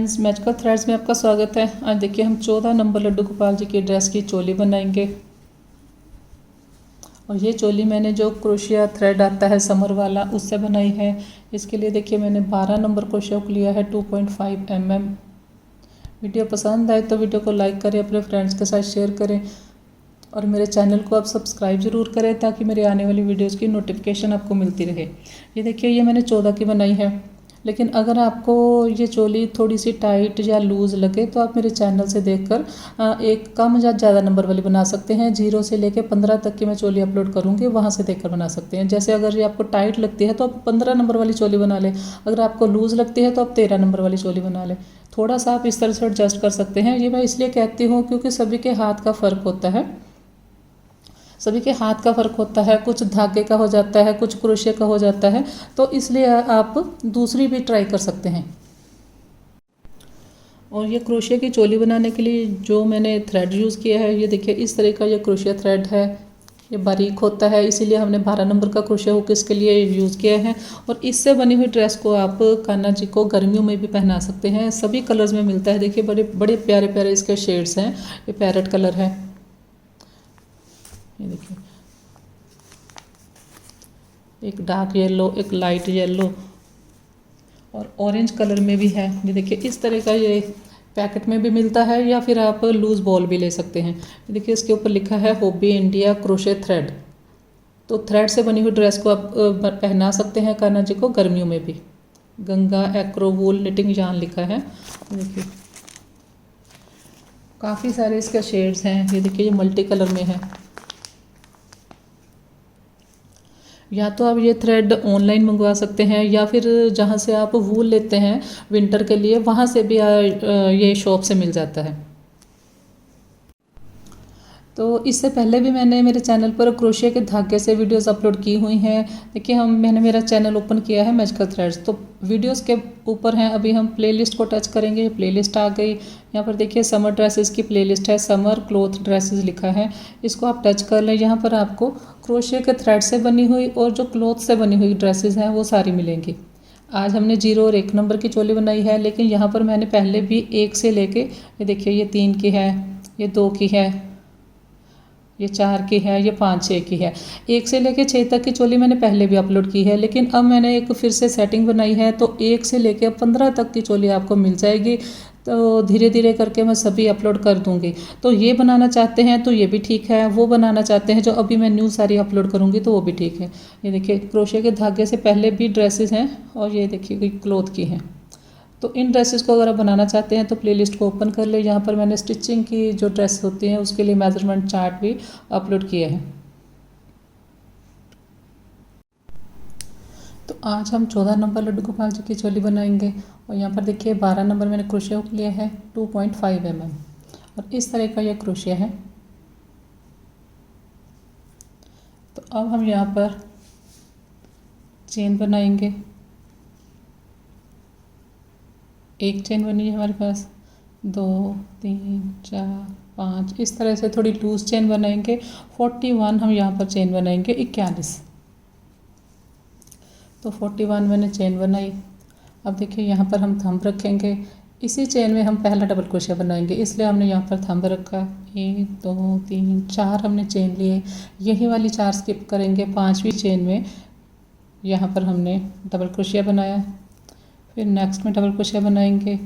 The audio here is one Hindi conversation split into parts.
फ्रेंड्स, मैजिकल थ्रेड्स में आपका स्वागत है। आज देखिए हम 14 नंबर लड्डू गोपाल जी की ड्रेस की चोली बनाएंगे। और ये चोली मैंने जो क्रोशिया थ्रेड आता है समर वाला उससे बनाई है। इसके लिए देखिए मैंने 12 नंबर क्रोशिया को लिया है 2.5 mm। वीडियो पसंद आए तो वीडियो को लाइक करें, अपने फ्रेंड्स के साथ शेयर करें और मेरे चैनल को आप सब्सक्राइब ज़रूर करें ताकि मेरे आने वाली वीडियोज़ की नोटिफिकेशन आपको मिलती रहे। ये देखिए ये मैंने 14 की बनाई है, लेकिन अगर आपको ये चोली थोड़ी सी टाइट या लूज़ लगे तो आप मेरे चैनल से देखकर एक कम या ज़्यादा नंबर वाली बना सकते हैं। 0 से लेके 15 तक की मैं चोली अपलोड करूँगी, वहाँ से देखकर बना सकते हैं। जैसे अगर ये आपको टाइट लगती है तो आप 15 नंबर वाली चोली बना लें, अगर आपको लूज़ लगती है तो आप 13 नंबर वाली चोली बना लें। थोड़ा सा आप इस तरह से एडजस्ट कर सकते हैं। ये मैं इसलिए कहती हूँ क्योंकि सभी के हाथ का फ़र्क होता है, सभी के हाथ का फ़र्क होता है, कुछ धागे का हो जाता है, कुछ क्रोशिया का हो जाता है, तो इसलिए आप दूसरी भी ट्राई कर सकते हैं। और ये क्रोशिया की चोली बनाने के लिए जो मैंने थ्रेड यूज़ किया है, ये देखिए इस तरह का ये क्रोशिया थ्रेड है। ये बारीक होता है, इसीलिए हमने 12 नंबर का क्रोशिया हुक इसके लिए यूज़ किया है। और इससे बनी हुई ड्रेस को आप कान्हा जी को गर्मियों में भी पहना सकते हैं। सभी कलर्स में मिलता है। देखिए बड़े बड़े प्यारे प्यारे इसके शेड्स हैं। ये पैरेट कलर है, ये देखिए एक डार्क येलो, एक लाइट येलो और ऑरेंज कलर में भी है। ये देखिए इस तरह का ये पैकेट में भी मिलता है या फिर आप लूज़ बॉल भी ले सकते हैं। देखिए इसके ऊपर लिखा है हॉबी इंडिया क्रोशे थ्रेड। तो थ्रेड से बनी हुई ड्रेस को आप पहना सकते हैं कान्हा जी को गर्मियों में भी। गंगा एक्रो वूल निटिंग यार्न लिखा है। देखिए काफ़ी सारे इसके शेड्स हैं। ये देखिए ये मल्टी कलर में है। या तो आप ये थ्रेड ऑनलाइन मंगवा सकते हैं या फिर जहाँ से आप वूल लेते हैं विंटर के लिए वहाँ से भी ये शॉप से मिल जाता है। तो इससे पहले भी मैंने मेरे चैनल पर क्रोशिया के धागे से वीडियोस अपलोड की हुई हैं। देखिए मैंने मेरा चैनल ओपन किया है मैजिकल थ्रेड्स, तो वीडियोस के ऊपर हैं। अभी हम प्लेलिस्ट को टच करेंगे, प्लेलिस्ट आ गई। यहाँ पर देखिए समर ड्रेसेस की प्लेलिस्ट है, समर क्लॉथ ड्रेसेस लिखा है। इसको आप टच कर लें। यहाँ पर आपको क्रोशिया के थ्रेड से बनी हुई और जो क्लॉथ से बनी हुई ड्रेसेस हैं वो सारी मिलेंगी। आज हमने 0 और 1 नंबर की चोली बनाई है, लेकिन यहाँ पर मैंने पहले भी 1 से लेके ये देखिए ये 3 की है, ये 2 की है, ये 4 की है, ये 5 6 की है। 1 से लेके 6 तक की चोली मैंने पहले भी अपलोड की है, लेकिन अब मैंने एक फिर से सेटिंग बनाई है तो 1 से लेके 15 तक की चोली आपको मिल जाएगी। तो धीरे धीरे करके मैं सभी अपलोड कर दूंगी। तो ये बनाना चाहते हैं तो ये भी ठीक है, वो बनाना चाहते हैं जो अभी मैं न्यू सारी अपलोड करूँगी तो वो भी ठीक है। ये देखिए क्रोशिया के धागे से पहले भी ड्रेसेस हैं और ये देखिए क्लॉथ की हैं। तो इन ड्रेसेस को अगर आप बनाना चाहते हैं तो प्लेलिस्ट को ओपन कर ले। यहाँ पर मैंने स्टिचिंग की जो ड्रेस होती हैं उसके लिए मेजरमेंट चार्ट भी अपलोड किए हैं। तो आज हम 14 नंबर लड्डू गोपाल जी की चोली बनाएंगे। और यहाँ पर देखिए 12 नंबर मैंने क्रोशिया हुक लिया है 2.5 mm और इस तरह का यह क्रोशिया है। तो अब हम यहाँ पर चेन बनाएंगे। एक चेन बनी है हमारे पास, 2 3 4 5, इस तरह से थोड़ी लूज चेन बनाएंगे। 41 हम यहाँ पर चेन बनाएंगे 41। तो 41 मैंने चेन बनाई। अब देखिए यहाँ पर हम थंब रखेंगे। इसी चेन में हम पहला डबल क्रोशिया बनाएंगे, इसलिए हमने यहाँ पर थंब रखा। 1 2 3 4 हमने चेन लिए, यही वाली 4 स्किप करेंगे। 5वीं चेन में यहाँ पर हमने डबल क्रोशिया बनाया, फिर नेक्स्ट में डबल क्रोशिया बनाएंगे।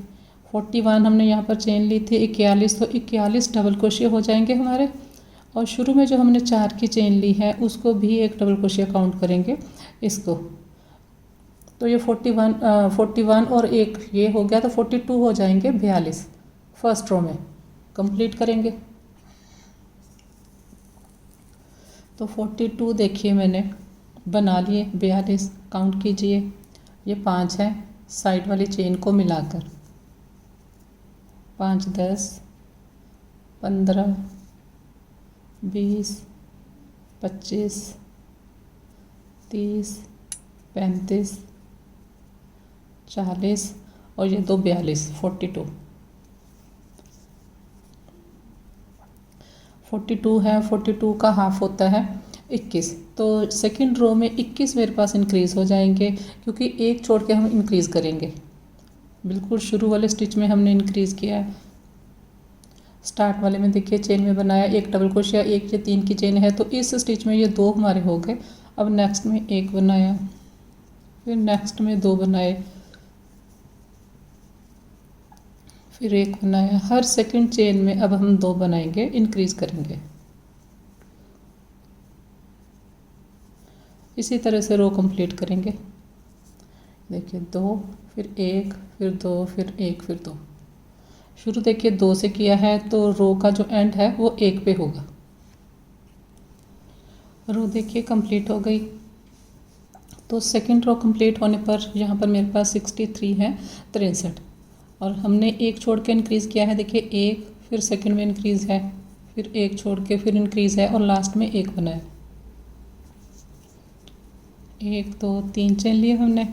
41 हमने यहाँ पर चेन ली थी 41, तो 41 डबल क्रोशिया हो जाएंगे हमारे। और शुरू में जो हमने 4 की चेन ली है उसको भी एक डबल क्रोशिया काउंट करेंगे इसको। तो ये 41 और एक ये हो गया, तो 42 हो जाएंगे 42 फर्स्ट रो में कंप्लीट करेंगे। तो 42 देखिए मैंने बना लिए। 42 काउंट कीजिए, ये 5 है साइड वाली चेन को मिलाकर। 5 10 15 20 25 30 35 40 और ये 2 42 42 है। 42 का हाफ होता है 21। तो सेकंड रो में 21 मेरे पास इंक्रीज़ हो जाएंगे क्योंकि एक छोड़ के हम इंक्रीज़ करेंगे। बिल्कुल शुरू वाले स्टिच में हमने इंक्रीज़ किया है। स्टार्ट वाले में देखिए चेन में बनाया, एक डबल क्रोशिया, एक ये 3 की चेन है, तो इस स्टिच में ये 2 हमारे हो गए। अब नेक्स्ट में 1 बनाया, फिर नेक्स्ट में 2 बनाए, फिर 1 बनाया। हर सेकंड चेन में अब हम 2 बनाएंगे, इंक्रीज़ करेंगे। इसी तरह से रो कंप्लीट करेंगे। देखिए 2, फिर 1, फिर 2, फिर 1, फिर 2। शुरू देखिए 2 से किया है, तो रो का जो एंड है वो 1 पे होगा। रो देखिए कंप्लीट हो गई। तो सेकंड रो कंप्लीट होने पर यहाँ पर मेरे पास 63 है, 63, और हमने एक छोड़ के इंक्रीज़ किया है। देखिए 1, फिर सेकंड में इंक्रीज़ है, फिर 1 छोड़ के फिर इंक्रीज़ है, और लास्ट में 1 बनाया। 1 2 3 चेन लिए हमने।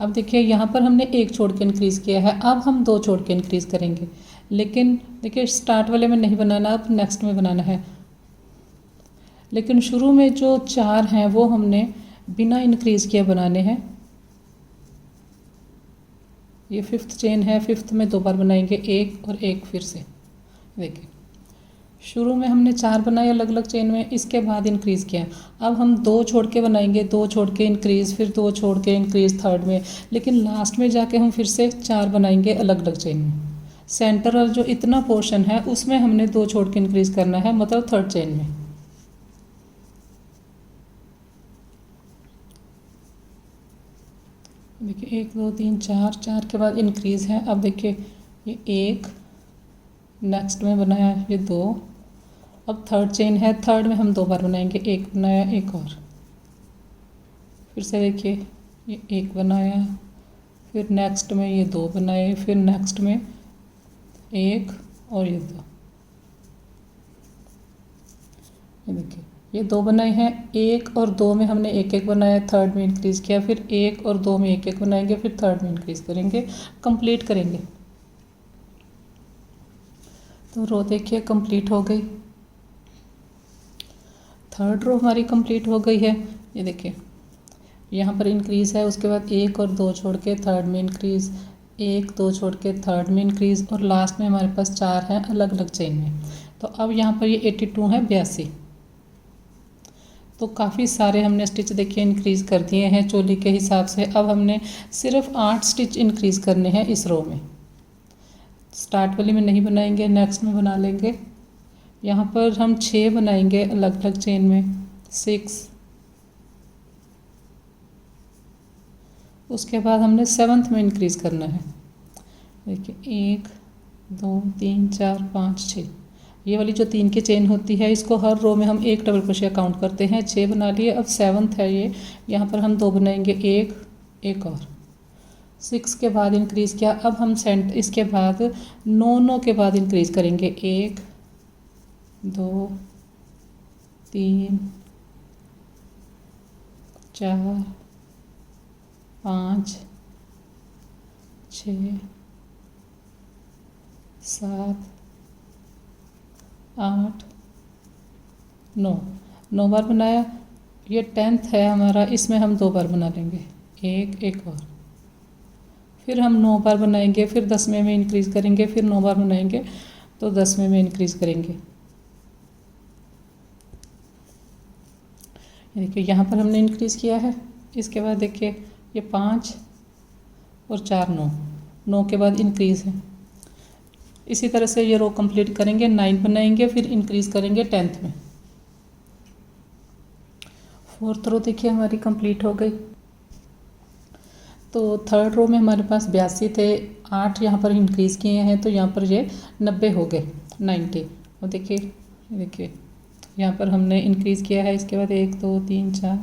अब देखिए यहाँ पर हमने 1 छोड़ के इंक्रीज़ किया है, अब हम 2 छोड़ के इंक्रीज़ करेंगे। लेकिन देखिए स्टार्ट वाले में नहीं बनाना, अब नेक्स्ट में बनाना है। लेकिन शुरू में जो 4 हैं वो हमने बिना इंक्रीज़ किए बनाने हैं। ये 5th चेन है, 5th में 2 बार बनाएंगे, 1 और 1 फिर से। देखिए शुरू में हमने 4 बनाए अलग अलग चेन में, इसके बाद इंक्रीज़ किया। अब हम 2 छोड़ के बनाएंगे, 2 छोड़ के इंक्रीज़, फिर 2 छोड़ के इंक्रीज़ थर्ड में, लेकिन लास्ट में जाके हम फिर से 4 बनाएंगे अलग अलग चेन में। सेंटर वाला जो इतना पोर्शन है उसमें हमने 2 छोड़ के इंक्रीज़ करना है, मतलब थर्ड चेन में। देखिए 1 2 3 4, 4 के बाद इंक्रीज़ है। अब देखिए ये 1, नेक्स्ट में बनाया ये 2, अब थर्ड चेन है, थर्ड में हम 2 बार बनाएंगे, 1 बनाया, 1 और, फिर से देखिए ये 1 बनाया, फिर नेक्स्ट में ये 2 बनाए, फिर नेक्स्ट में 1 और ये 2। ये देखिए ये 2 बनाए हैं, 1 और 2 में हमने 1 1 बनाया, थर्ड में इंक्रीज़ किया, फिर 1 और 2 में 1 1 बनाएंगे, फिर थर्ड में इंक्रीज़ करेंगे, कंप्लीट करेंगे। तो रो देखिए कंप्लीट हो गई। थर्ड रो हमारी कंप्लीट हो गई है। ये देखिए यहाँ पर इंक्रीज़ है, उसके बाद 1 और 2 छोड़ के थर्ड में इंक्रीज़, 1 2 छोड़ के थर्ड में इंक्रीज़, और लास्ट में हमारे पास 4 हैं अलग अलग चेन में। तो अब यहाँ पर ये 82 है, 82। तो काफ़ी सारे हमने स्टिच देखिए इंक्रीज़ कर दिए हैं चोली के हिसाब से। अब हमने सिर्फ 8 स्टिच इंक्रीज़ करने हैं इस रो में। स्टार्ट वाली में नहीं बनाएंगे, नेक्स्ट में बना लेंगे। यहाँ पर हम 6 बनाएंगे अलग अलग चेन में, 6। उसके बाद हमने 7th में इंक्रीज़ करना है। देखिए 1 2 3 4 5 6, ये वाली जो 3 की चेन होती है इसको हर रो में हम 1 डबल क्रोशिया काउंट करते हैं। 6 बना लिए, अब 7th है ये, यहाँ पर हम 2 बनाएंगे, 1 और, 6 के बाद इंक्रीज़ किया। अब हम इसके बाद 9 के बाद इंक्रीज़ करेंगे, 1 2 3 4 5 6 7 8 9, 9 बार बनाया। ये 10th है हमारा, इसमें हम 2 बार बना लेंगे, 1 और, फिर हम 9 बार बनाएंगे, फिर 10वें में इंक्रीज़ करेंगे, फिर 9 बार बनाएंगे तो 10वें में इंक्रीज़ करेंगे। देखिए यहाँ पर हमने इंक्रीज़ किया है। इसके बाद देखिए ये 5 और 4 9 के बाद इंक्रीज़ है। इसी तरह से ये रो कंप्लीट करेंगे, 9 बनाएंगे, फिर इंक्रीज़ करेंगे 10th में। 4th रो देखिए हमारी कंप्लीट हो गई। तो थर्ड रो में हमारे पास 82 थे, 8 यहाँ पर इंक्रीज़ किए हैं, तो यहाँ पर ये 90 हो गए, 90। और देखिए यहाँ पर हमने इंक्रीज़ किया है। इसके बाद 1 2 3 4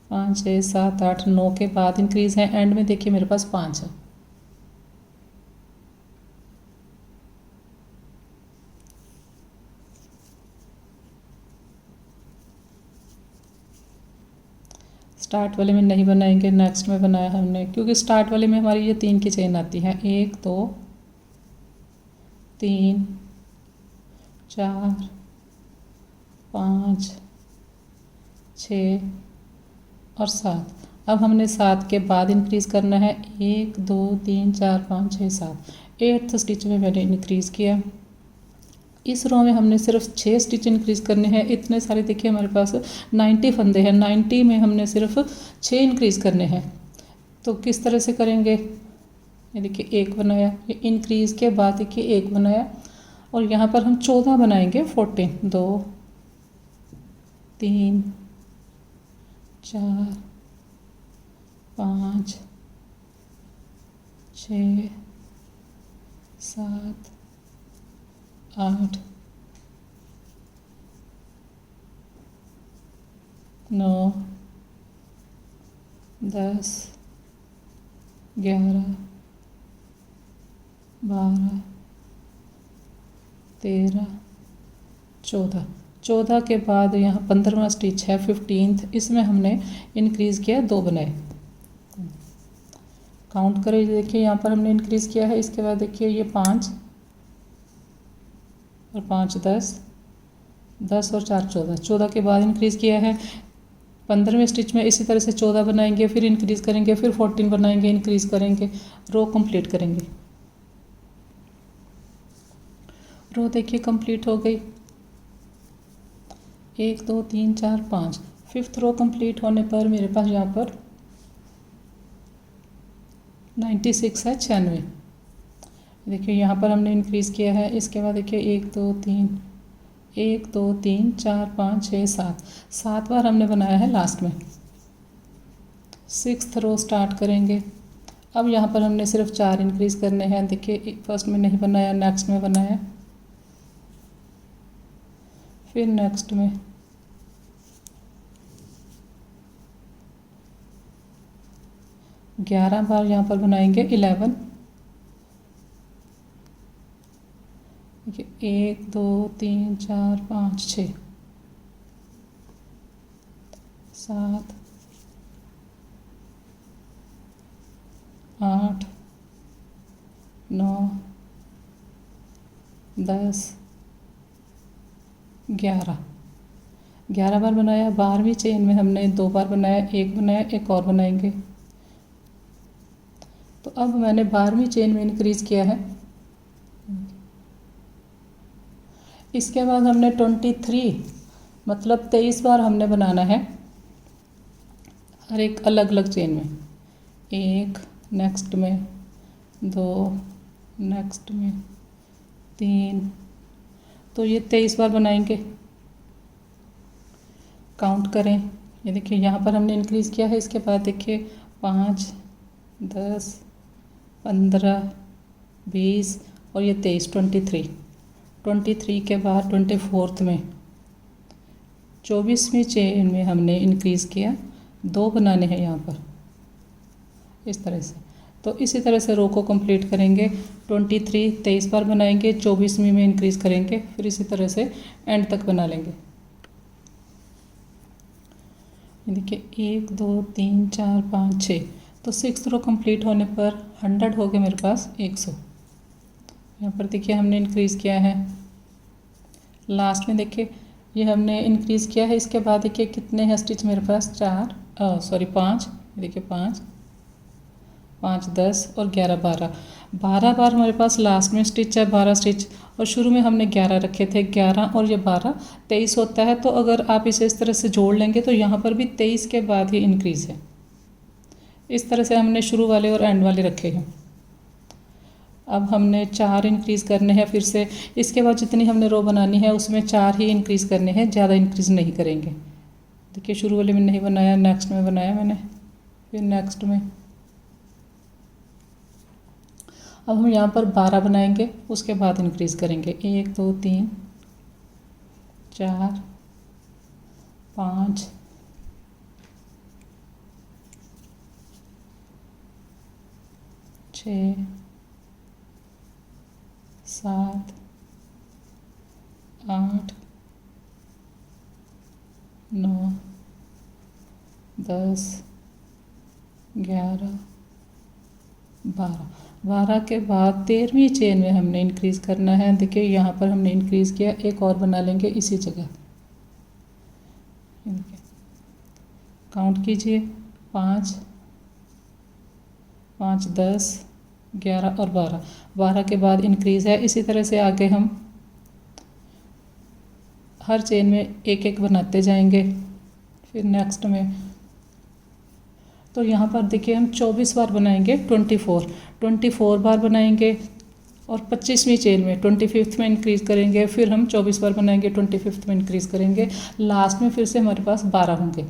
5 6 7 8 9 के बाद इंक्रीज़ है, एंड में देखिए मेरे पास 5 है। स्टार्ट वाले में नहीं बनाएंगे, नेक्स्ट में बनाया हमने, क्योंकि स्टार्ट वाले में हमारी ये 3 की चेन आती है, 1 2 3 4 5 6 और 7। अब हमने 7 के बाद इंक्रीज़ करना है 1 2 3 4 5 6 7। 8th स्टिच में मैंने इंक्रीज़ किया। इस रो में हमने सिर्फ 6 स्टिच इंक्रीज़ करने हैं। इतने सारे देखिए हमारे पास 90 फंदे हैं, 90 में हमने सिर्फ 6 इंक्रीज़ करने हैं। तो किस तरह से करेंगे, ये देखिए 1 बनाया, ये इंक्रीज़ के बाद देखिए 1 बनाया और यहाँ पर हम 14 बनाएंगे। 14 2 3 4 5 6 7 8 9 10 11 12 13 14। 14 के बाद यहाँ 15वां स्टिच है 15th, इसमें हमने इंक्रीज़ किया, 2 बनाए। काउंट करें, देखिए यहाँ पर हमने इंक्रीज़ किया है। इसके बाद देखिए ये 5 और 5 10 10 और 4 14। 14 के बाद इंक्रीज़ किया है। 15वें स्टिच में इसी तरह से 14 बनाएंगे, फिर इंक्रीज़ करेंगे, फिर 14 बनाएंगे, इंक्रीज़ करेंगे, रो कंप्लीट करेंगे। रो देखिए कंप्लीट हो गई। 1 2 3 4 5। 5th रो कंप्लीट होने पर मेरे पास यहाँ पर 96 है, 96। देखिए यहाँ पर हमने इंक्रीज़ किया है। इसके बाद देखिए 1 2 3 1 2 3 4 5 6 7। 7 बार हमने बनाया है लास्ट में। 6th रो स्टार्ट करेंगे। अब यहाँ पर हमने सिर्फ 4 इंक्रीज़ करने हैं। देखिए फर्स्ट में नहीं बनाया, नेक्स्ट में बनाया, फिर नेक्स्ट में, ग्यारह बार यहाँ पर बनाएंगे 11। देखिए 1 2 3 4 5 6 7 8 9 10 11। 11 बार बनाया। 12वीं चेन में हमने 2 बार बनाया, 1 बनाया, एक और बनाएंगे। तो अब मैंने 12वीं चेन में इंक्रीज़ किया है। इसके बाद हमने 23 मतलब 23 बार हमने बनाना है हर एक अलग अलग चेन में। 1 नेक्स्ट में, 2 नेक्स्ट में, 3। तो ये 23 बार बनाएंगे। काउंट करें, ये देखिए यहाँ पर हमने इंक्रीज़ किया है। इसके बाद देखिए 5 10 15 20 और ये 23 23 के बाद 24th में 24वीं चेन में हमने इंक्रीज़ किया, 2 बनाने हैं यहाँ पर इस तरह से। तो इसी तरह से रो को कंप्लीट करेंगे। 23 बार बनाएंगे, 24वीं में इंक्रीज़ करेंगे, फिर इसी तरह से एंड तक बना लेंगे। देखिए 1 2 3 4 5 6। तो 6th रो कंप्लीट होने पर 100 हो गए मेरे पास, 100। यहाँ पर देखिए हमने इंक्रीज़ किया है। लास्ट में देखिए ये हमने इंक्रीज़ किया है। इसके बाद देखिए कितने हैं स्टिच मेरे पास, 5। देखिए 5 5 10 और 11 12। 12 बार हमारे पास लास्ट में स्टिच है, 12 स्टिच, और शुरू में हमने 11 रखे थे। 11 और ये 12 23 होता है। तो अगर आप इसे इस तरह से जोड़ लेंगे तो यहाँ पर भी 23 के बाद ही इंक्रीज़ है। इस तरह से हमने शुरू वाले और एंड वाले रखे हैं। अब हमने 4 इंक्रीज़ करने हैं फिर से। इसके बाद जितनी हमने रो बनानी है उसमें 4 ही इंक्रीज़ करने हैं, ज़्यादा इंक्रीज़ नहीं करेंगे। देखिए शुरू वाले में नहीं बनाया, नेक्स्ट में बनाया मैंने, फिर नेक्स्ट में। अब हम यहाँ पर 12 बनाएंगे, उसके बाद इंक्रीज़ करेंगे। 1 2 3 4 5 6 7 8 9 10 11 12। 12 के बाद 13वीं चेन में हमने इंक्रीज़ करना है। देखिए यहाँ पर हमने इंक्रीज़ किया, एक और बना लेंगे इसी जगह। काउंट कीजिए, 5, 5, 10, 11 और 12, 12 के बाद इंक्रीज़ है। इसी तरह से आगे हम हर चेन में एक एक बनाते जाएंगे। फिर नेक्स्ट में तो यहाँ पर देखिए हम 24 बार बनाएंगे, 24 बार बनाएंगे और 25वीं चेन में 25th में इंक्रीज़ करेंगे। फिर हम 24 बार बनाएंगे, 25th में इंक्रीज़ करेंगे। लास्ट में फिर से हमारे पास 12 होंगे,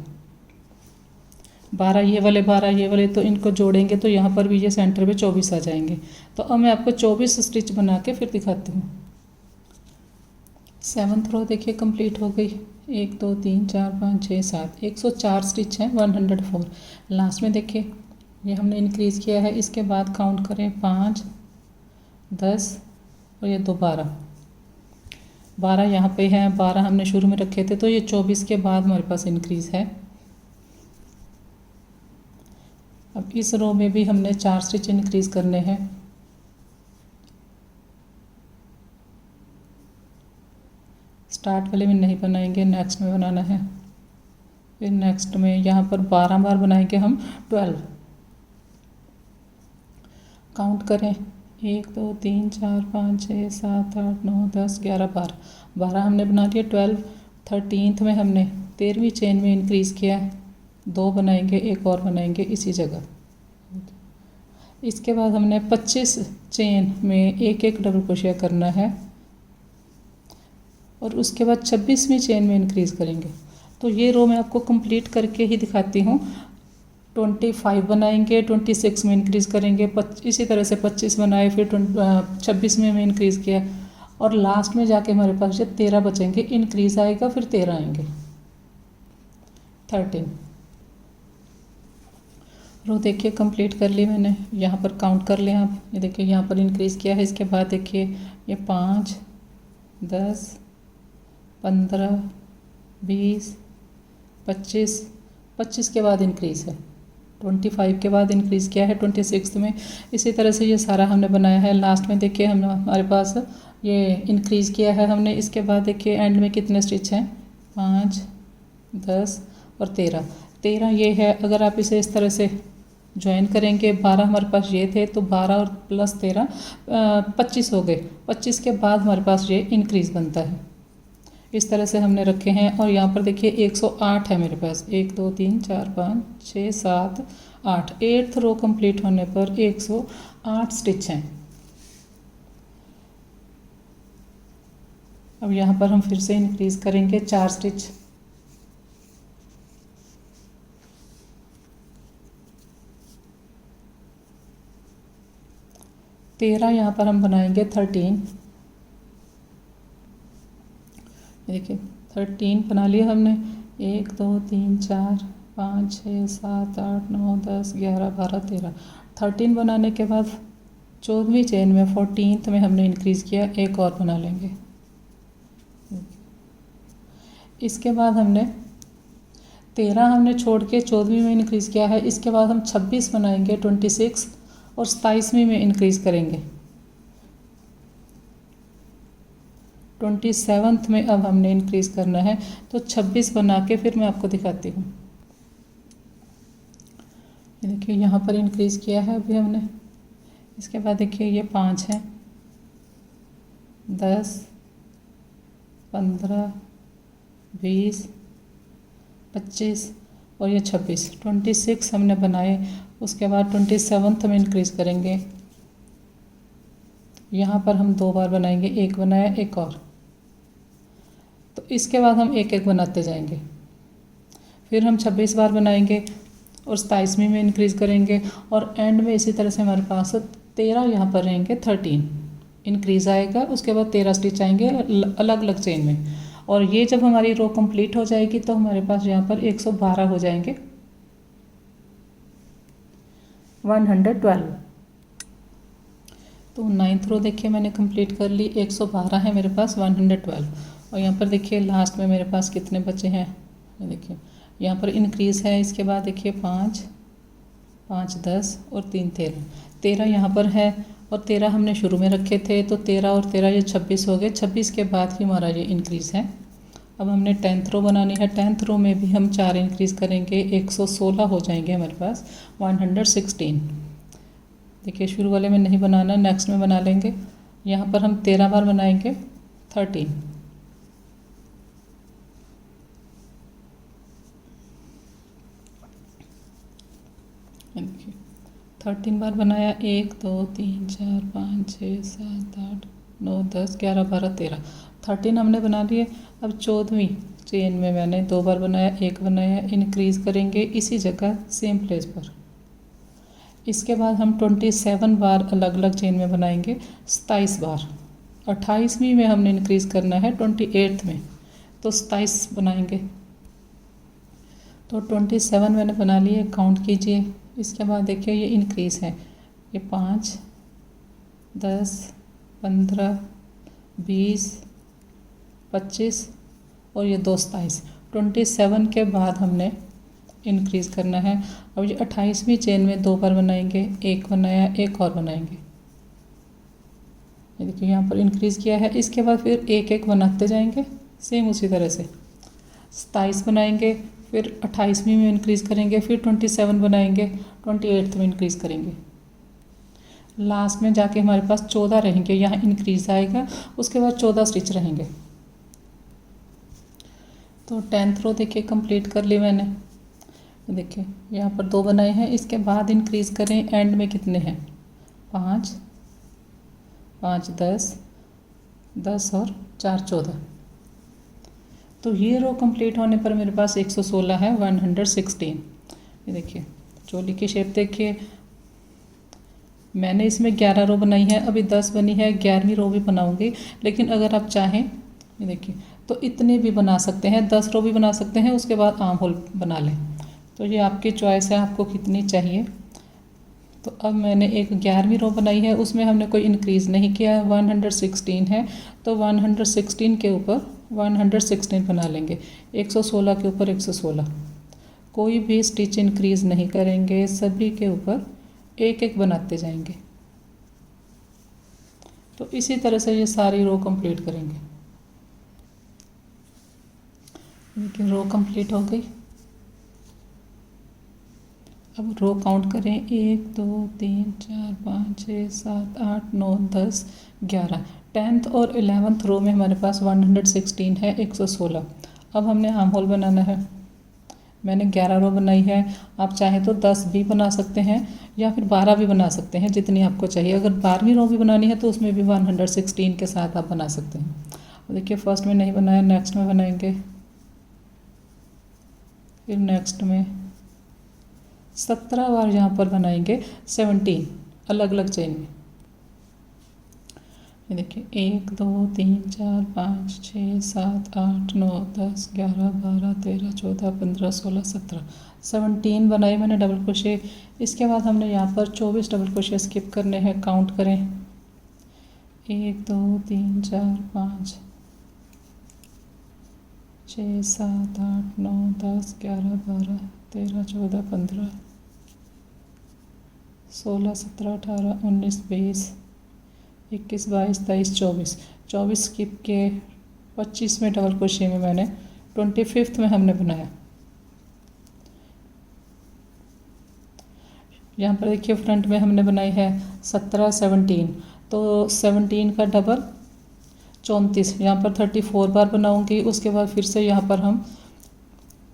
12 ये वाले, तो इनको जोड़ेंगे तो यहाँ पर भी ये सेंटर में 24 आ जाएंगे। तो अब मैं आपको 24 स्टिच बना के फिर दिखाती हूँ। 7th रो देखिए कंप्लीट हो गई। 1, 2, 3, 4, 5, 6, 7, 104 स्टिच हैं, 104। लास्ट में देखिए ये हमने इंक्रीज़ किया है। इसके बाद काउंट करें 5, 10 और ये 2, 12 यहाँ पे हैं। 12 हमने शुरू में रखे थे, तो ये 24 के बाद हमारे पास इंक्रीज़ है। अब इस रो में भी हमने 4 स्टिच इंक्रीज़ करने हैं। स्टार्ट वाले में नहीं बनाएंगे, नेक्स्ट में बनाना है। फिर नेक्स्ट में यहाँ पर 12 बार बनाएंगे हम 12। काउंट करें 1, 2, 3, 4, 5, 6, 7, 8, 9, 10, 11, 12, 12 हमने बना लिया। 12, 13th में हमने 13वीं चेन में इंक्रीज़ किया, 2 बनाएंगे, एक और बनाएंगे इसी जगह। इसके बाद हमने 25 चेन में एक एक डबल क्रोशिया करना है और उसके बाद 26वीं चेन में इंक्रीज़ करेंगे। तो ये रो मैं आपको कंप्लीट करके ही दिखाती हूँ। 25 बनाएंगे, 26 में इंक्रीज़ करेंगे, इसी तरह से 25 बनाए, फिर 26 में इंक्रीज़ किया और लास्ट में जाके हमारे पास ये 13 बचेंगे। इंक्रीज़ आएगा, फिर 13 आएंगे। 13 रो देखिए कंप्लीट कर ली मैंने। यहाँ पर काउंट कर लें आप। ये देखिए यहाँ पर इंक्रीज़ किया है। इसके बाद देखिए ये 5, 10, 15, 20, 25 के बाद इंक्रीज़ है। 25 के बाद इंक्रीज़ किया है 26 में। इसी तरह से ये सारा हमने बनाया है। लास्ट में देखिए हमारे पास ये इंक्रीज़ किया है हमने। इसके बाद देखिए एंड में कितने स्टिच हैं, 5, 10 और 13 ये है। अगर आप इसे इस तरह से ज्वाइन करेंगे, 12 हमारे पास ये थे, तो 12 और प्लस 13 25 हो गए। 25 के बाद हमारे पास ये इंक्रीज़ बनता है। इस तरह से हमने रखे हैं। और यहाँ पर देखिए 108 है मेरे पास। 1, 2, 3, 4, 5, 6, 7, 8। 8th रो कंप्लीट होने पर 108 स्टिच हैं। अब यहाँ पर हम फिर से इंक्रीज़ करेंगे 4 स्टिच। तेरह यहाँ पर हम बनाएंगे 13। देखिए 13 बना लिया हमने। 1, 2, 3, 4, 5, 6, 7, 8, 9, 10, 11, 12, 13। 13 बनाने के बाद 14वीं चेन में 14th में हमने इंक्रीज़ किया, एक और बना लेंगे। इसके बाद हमने 13 हमने छोड़ के 14वीं में इंक्रीज़ किया है। इसके बाद हम 26 बनाएंगे, 26 और 27वीं में इंक्रीज़ करेंगे। 27th में अब हमने इंक्रीज़ करना है। तो 26 बना के फिर मैं आपको दिखाती हूँ। ये देखिए यहाँ पर इंक्रीज़ किया है अभी हमने। इसके बाद देखिए ये 5 है, 10, 15, 20, 25 और ये 26। 26 हमने बनाए। उसके बाद 27th में इंक्रीज़ करेंगे। यहाँ पर हम 2 बार बनाएंगे, एक बनाया, एक और। तो इसके बाद हम एक एक बनाते जाएंगे। फिर हम 26 बार बनाएंगे और 27वीं में इंक्रीज़ करेंगे और एंड में इसी तरह से हमारे पास 13 यहाँ पर रहेंगे। 13 इंक्रीज़ आएगा, उसके बाद 13 स्टिच आएंगे अलग अलग चेन में। और ये जब हमारी रो कंप्लीट हो जाएगी तो हमारे पास यहाँ पर 112 हो जाएंगे। 112। तो 9th रो देखिए मैंने कंप्लीट कर ली। 112 है मेरे पास, 112। और यहाँ पर देखिए लास्ट में मेरे पास कितने बचे हैं, ये देखिए यहाँ पर इंक्रीज़ है। इसके बाद देखिए 5, 5, 10 और 3, 13। 13 यहाँ पर है और 13 हमने शुरू में रखे थे, तो 13 और 13 ये 26 हो गए। 26 के बाद ही हमारा ये इंक्रीज़ है। अब हमने 10th रो बनानी है। 10th रो में भी हम 4 इंक्रीज़ करेंगे, 116 हो जाएंगे हमारे पास 116। देखिए शुरू वाले में नहीं बनाना, नेक्स्ट में बना लेंगे। यहाँ पर हम 13 बार बनाएंगे 13। देखिए 13 बार बनाया, 1 2 3 4 5 6 7 8 9 10 11 12 13, 13 हमने बना लिए। अब 14वीं चेन में मैंने 2 बार बनाया, 1 बनाया, इंक्रीज़ करेंगे इसी जगह सेम प्लेस पर। इसके बाद हम 27 बार अलग अलग चेन में बनाएंगे, 27 बार। 28वीं में हमने इंक्रीज़ करना है 28th में, तो 27 बनाएंगे। तो 27 मैंने बना लिए, काउंट कीजिए। इसके बाद देखिए ये इंक्रीज़ है, ये 5 10 15 20 25 और ये 2 27। 27 के बाद हमने इंक्रीज़ करना है। अब ये 28वीं चेन में 2 बार बनाएंगे, 1 बनाया, 1 और बनाएंगे। ये देखिए यहाँ पर इंक्रीज़ किया है। इसके बाद फिर 1 1 बनाते जाएंगे सेम उसी तरह से। 27 बनाएंगे, फिर 28वीं में इंक्रीज़ करेंगे, फिर 27 बनाएंगे, 28th में इंक्रीज़ करेंगे। लास्ट में जाके हमारे पास 14 रहेंगे, यहाँ इंक्रीज़ आएगा, उसके बाद 14 स्टिच रहेंगे। तो 10th रो देखिए कंप्लीट कर ली मैंने। देखिए यहाँ पर 2 बनाए हैं, इसके बाद इंक्रीज़ करें। एंड में कितने हैं? 5 5 10 10 और 4 14। तो ये रो कंप्लीट होने पर मेरे पास 116 है, 116। ये देखिए चोली की शेप देखिए, मैंने इसमें 11 रो बनाई है, अभी 10 बनी है, 11वीं रो भी बनाऊंगी। लेकिन अगर आप चाहें ये देखिए तो इतने भी बना सकते हैं, 10 रो भी बना सकते हैं, उसके बाद आर्म होल बना लें। तो ये आपकी चॉइस है, आपको कितनी चाहिए। तो अब मैंने एक 11वीं रो बनाई है, उसमें हमने कोई इंक्रीज़ नहीं किया है, 116 है। तो 116 के ऊपर 116 बना लेंगे, 116 के ऊपर 116। कोई भी स्टिच इंक्रीज़ नहीं करेंगे, सभी के ऊपर 1 1 बनाते जाएंगे। तो इसी तरह से ये सारी रो कंप्लीट करेंगे। देखिए रो कंप्लीट हो गई। अब रो काउंट करें, 1 2 3 4 5 6 7 8 9 10 11। 10th और 11th रो में हमारे पास 116 है, 116। अब हमने आर्म होल बनाना है। मैंने 11 रो बनाई है, आप चाहें तो 10 भी बना सकते हैं या फिर 12 भी बना सकते हैं, जितनी आपको चाहिए। अगर 12वीं रो भी बनानी है तो उसमें भी 116 के साथ आप बना सकते हैं। देखिए फर्स्ट में नहीं बनाया, नेक्स्ट में बनाएंगे, फिर नेक्स्ट में 17 बार यहाँ पर बनाएंगे, 17 अलग अलग चेन में। ये देखिए 1 2 3 4 5 6 7 8 9 10 11 12 13 14 15 16 17 17 बनाए मैंने डबल क्रोशे। इसके बाद हमने यहाँ पर 24 डबल क्रोशे स्किप करने हैं, काउंट करें, 1 2 3 4 5 6 7 8 9 10 11 12 13 14 15 16 17 18 19 20 21 22 23 24 24 स्किप के 25 में डबल क्रोशे में मैंने 25th में हमने बनाया। यहाँ पर देखिए फ्रंट में हमने बनाई है 17 17, तो 17 का डबल 34, यहाँ पर 34 बार बनाऊंगी। उसके बाद फिर से यहाँ पर हम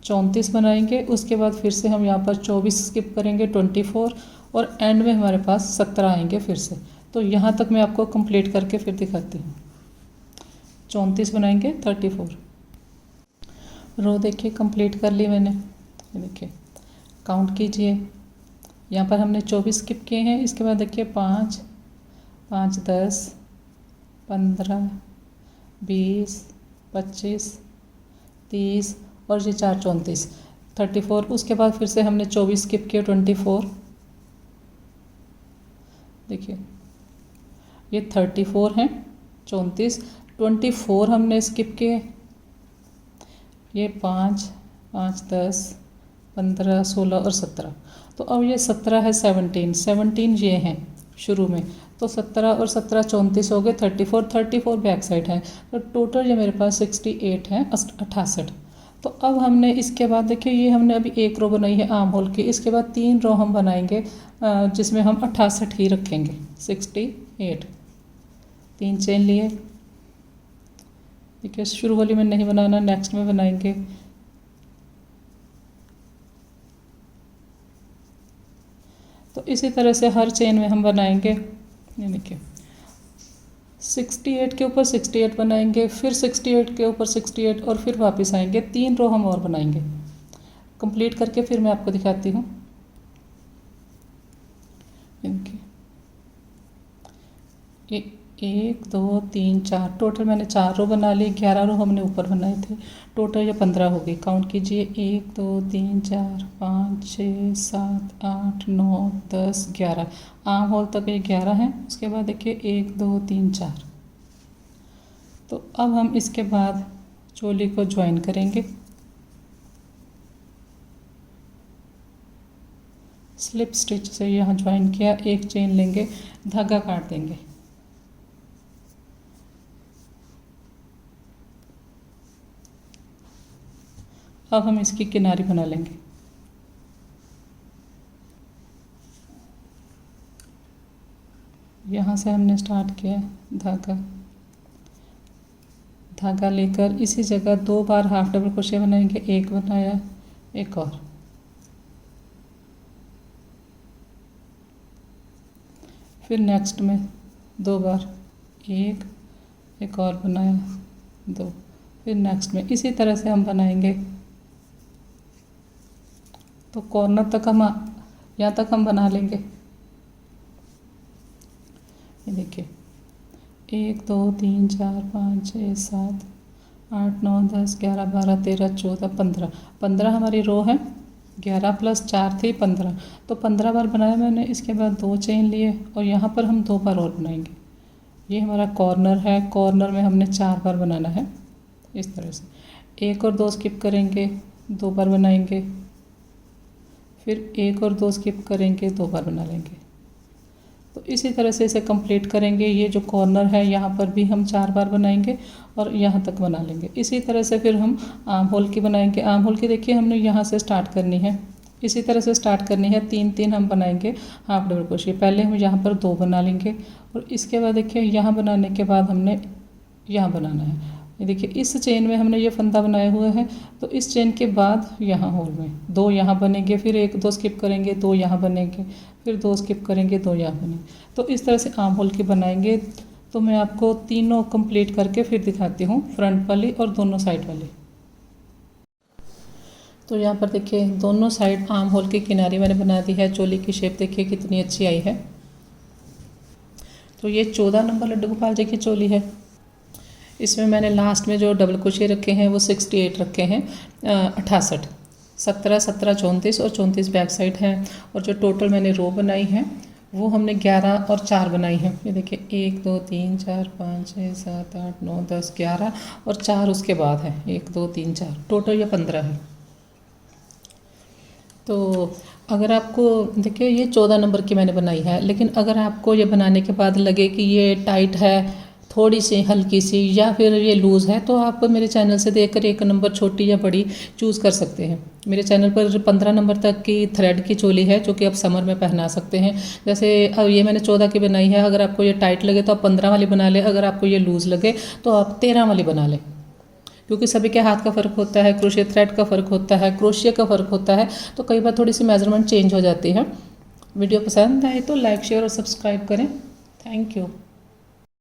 34 बनाएंगे, उसके बाद फिर से हम यहाँ पर 24 स्किप करेंगे, 24, और एंड में हमारे पास 17 आएंगे फिर से। तो यहाँ तक मैं आपको कंप्लीट करके फिर दिखाती हूँ। 34 बनाएंगे, 34 रो देखिए कंप्लीट कर ली मैंने। देखिए काउंट कीजिए, यहाँ पर हमने 24 स्किप किए हैं। इसके बाद देखिए 5 5 10 15 20 25 30 और ये 4 34 34। उसके बाद फिर से हमने 24 स्किप किए, 24। देखिए ये 34 हैं, 34 24 हमने स्किप किए। ये 5 5 10 15 16 और 17। तो अब ये 17 है, 17 17 ये हैं, शुरू में, तो 17 और 17 34 हो गए, 34 बैक साइड है, तो टोटल ये मेरे पास 68 है, 68। तो अब हमने इसके बाद देखिए ये हमने अभी एक रो बनाई है आर्म होल की, इसके बाद 3 रो हम बनाएंगे जिसमें हम 68 ही रखेंगे, 68। 3 चेन लिए, ठीक है, शुरू वाली में नहीं बनाना, नेक्स्ट में बनाएंगे। तो इसी तरह से हर चेन में हम बनाएंगे, ये देखिए 68 के ऊपर 68 बनाएंगे, फिर 68 के ऊपर 68 और फिर वापस आएंगे। 3 रो हम और बनाएंगे, कंप्लीट करके फिर मैं आपको दिखाती हूँ। ये 1 2 3 4 टोटल मैंने 4 रो बना ली, 11 रो हमने ऊपर बनाए थे, टोटल ये 15 हो गई। काउंट कीजिए, 1 2 3 4 5 6 7 8 9 10 11, आर्म होल तक ये 11 हैं। उसके बाद देखिए 1 2 3 4। तो अब हम इसके बाद चोली को ज्वाइन करेंगे, स्लिप स्टिच से यहाँ ज्वाइन किया, एक चेन लेंगे, धागा काट देंगे। अब हम इसकी किनारी बना लेंगे। यहाँ से हमने स्टार्ट किया, धागा लेकर इसी जगह 2 बार हाफ डबल क्रोशे बनाएंगे, एक बनाया, एक और, फिर नेक्स्ट में 2 बार, एक और बनाया, 2, फिर नेक्स्ट में इसी तरह से हम बनाएंगे। तो कॉर्नर तक हम यहाँ तक हम बना लेंगे। ये देखिए 1 2 3 4 5 6 7 8 9 10 11 12 13 14 15, 15 हमारी रो है, 11 + 4 थी 15, तो 15 बार बनाया मैंने। इसके बाद 2 चेन लिए और यहाँ पर हम 2 बार और बनाएंगे। ये हमारा कॉर्नर है, कॉर्नर में हमने 4 बार बनाना है इस तरह से। 1 और 2 स्किप करेंगे, 2 बार बनाएंगे, फिर 1 और 2 स्किप करेंगे, 2 बार बना लेंगे। तो इसी तरह से इसे कंप्लीट करेंगे। ये जो कॉर्नर है यहाँ पर भी हम 4 बार बनाएंगे और यहाँ तक बना लेंगे। इसी तरह से फिर हम आर्म होल की बनाएंगे। आर्म होल की देखिए हमने यहाँ से स्टार्ट करनी है, इसी तरह से स्टार्ट करनी है। 3 हम बनाएंगे हाफ डबल क्रोशे। पहले हम यहाँ पर 2 बना लेंगे और इसके बाद देखिए यहाँ बनाने के बाद हमने यहाँ बनाना है। ये देखिए इस चेन में हमने ये फंदा बनाए हुए हैं, तो इस चेन के बाद यहाँ होल में 2 यहाँ बनेंगे, फिर 1 2 स्किप करेंगे, 2 यहाँ बनेंगे, फिर 2 स्किप करेंगे, 2 यहाँ बनेंगे। तो इस तरह से आर्म होल की बनाएंगे। तो मैं आपको तीनों कंप्लीट करके फिर दिखाती हूँ, फ्रंट वाली और दोनों साइड वाली। तो यहाँ पर देखिए दोनों साइड आर्म होल की किनारी मैंने बना दी है। चोली की शेप देखिए कितनी अच्छी आई है। तो ये 14 नंबर लड्डू गोपाल जी की चोली है। इसमें मैंने लास्ट में जो डबल क्रोशे रखे हैं वो 68 रखे हैं, 68, 17 17 34 और 34 बैक साइड है। और जो टोटल मैंने रो बनाई है वो हमने 11 और 4 बनाई है। ये देखिए 1 2 3 4 5 6 7 8 9 10 11 और 4 उसके बाद है, 1 2 3 4, टोटल ये 15 है। तो अगर आपको देखिए ये 14 नंबर की मैंने बनाई है, लेकिन अगर आपको ये बनाने के बाद लगे कि ये टाइट है, थोड़ी सी हल्की सी, या फिर ये लूज़ है, तो आप मेरे चैनल से देखकर 1 नंबर छोटी या बड़ी चूज़ कर सकते हैं। मेरे चैनल पर 15 नंबर तक की थ्रेड की चोली है जो कि आप समर में पहना सकते हैं। जैसे अब ये मैंने 14 की बनाई है, अगर आपको ये टाइट लगे तो आप 15 वाली बना लें, अगर आपको ये लूज़ लगे तो आप 13 वाली बना लें, क्योंकि सभी के हाथ का फ़र्क होता है, क्रोशे थ्रेड का फ़र्क होता है, क्रोशिया का फ़र्क होता है, तो कई बार थोड़ी सी मेजरमेंट चेंज हो जाती है। वीडियो पसंद आए तो लाइक शेयर और सब्सक्राइब करें। Thank you.